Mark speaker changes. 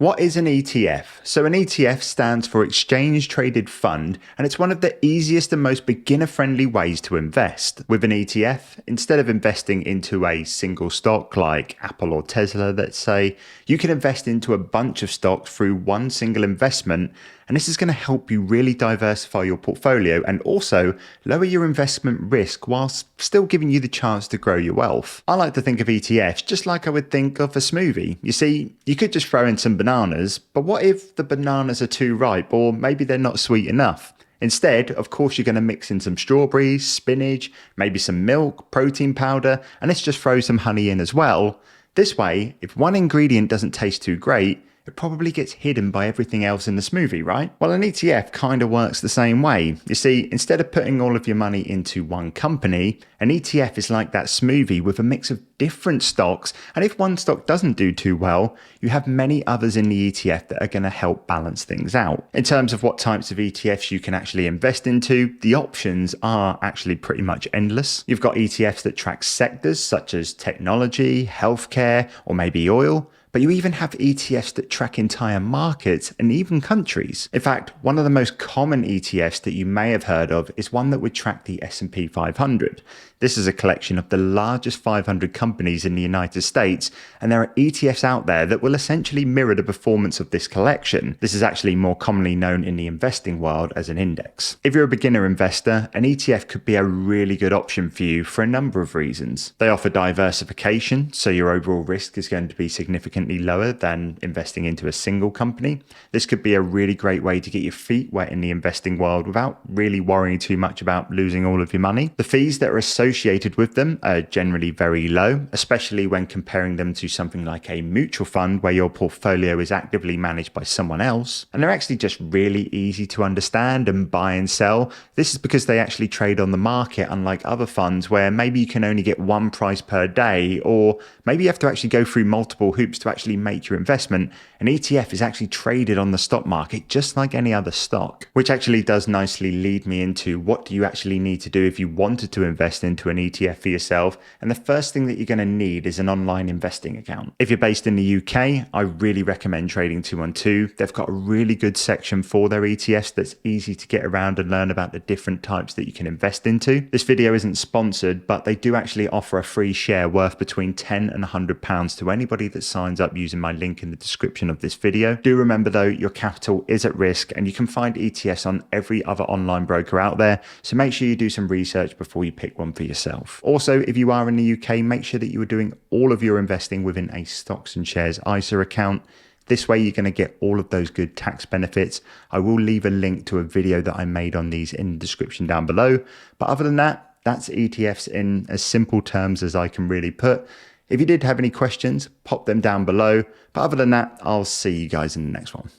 Speaker 1: What is an ETF? So an ETF stands for Exchange Traded Fund, and it's one of the easiest and most beginner-friendly ways to invest. With an ETF, instead of investing into a single stock like Apple or Tesla, let's say, you can invest into a bunch of stocks through one single investment, and this is going to help you really diversify your portfolio and also lower your investment risk whilst still giving you the chance to grow your wealth. I like to think of ETFs just like I would think of a smoothie. You see, you could just throw in some bananas, but what if the bananas are too ripe or maybe they're not sweet enough? Instead, of course, you're going to mix in some strawberries, spinach, maybe some milk, protein powder, and let's just throw some honey in as well. This way, if one ingredient doesn't taste too great, it probably gets hidden by everything else in the smoothie, right? Well, an ETF kind of works the same way. You see, instead of putting all of your money into one company, an ETF is like that smoothie with a mix of different stocks, and if one stock doesn't do too well, you have many others in the ETF that are going to help balance things out. In terms of what types of ETFs you can actually invest into, the options are actually pretty much endless. You've got ETFs that track sectors such as technology, healthcare, or maybe oil. But you even have ETFs that track entire markets and even countries. In fact, one of the most common ETFs that you may have heard of is one that would track the S&P 500. This is a collection of the largest 500 companies in the United States, and there are ETFs out there that will essentially mirror the performance of this collection. This is actually more commonly known in the investing world as an index. If you're a beginner investor, an ETF could be a really good option for you for a number of reasons. They offer diversification, so your overall risk is going to be significantly lower than investing into a single company. This could be a really great way to get your feet wet in the investing world without really worrying too much about losing all of your money. The fees that are associated with them are generally very low, especially when comparing them to something like a mutual fund where your portfolio is actively managed by someone else. And they're actually just really easy to understand and buy and sell. This is because they actually trade on the market, unlike other funds where maybe you can only get one price per day, or maybe you have to actually go through multiple hoops to actually make your investment. An ETF is actually traded on the stock market just like any other stock, which actually does nicely lead me into what do you actually need to do if you wanted to invest into an ETF for yourself. And the first thing that you're going to need is an online investing account. If you're based in the UK, I really recommend Trading 212. They've got a really good section for their ETFs that's easy to get around and learn about the different types that you can invest into. This video isn't sponsored, but they do actually offer a free share worth between £10 and £100 to anybody that signs up using my link in the description of this video. Do remember though, your capital is at risk and you can find ETFs on every other online broker out there, so make sure you do some research before you pick one for yourself. Also, if you are in the UK, make sure that you are doing all of your investing within a stocks and shares ISA account. This way you're going to get all of those good tax benefits. I will leave a link to a video that I made on these in the description down below. But other than that, that's ETFs in as simple terms as I can really put. If you did have any questions, pop them down below. But other than that, I'll see you guys in the next one.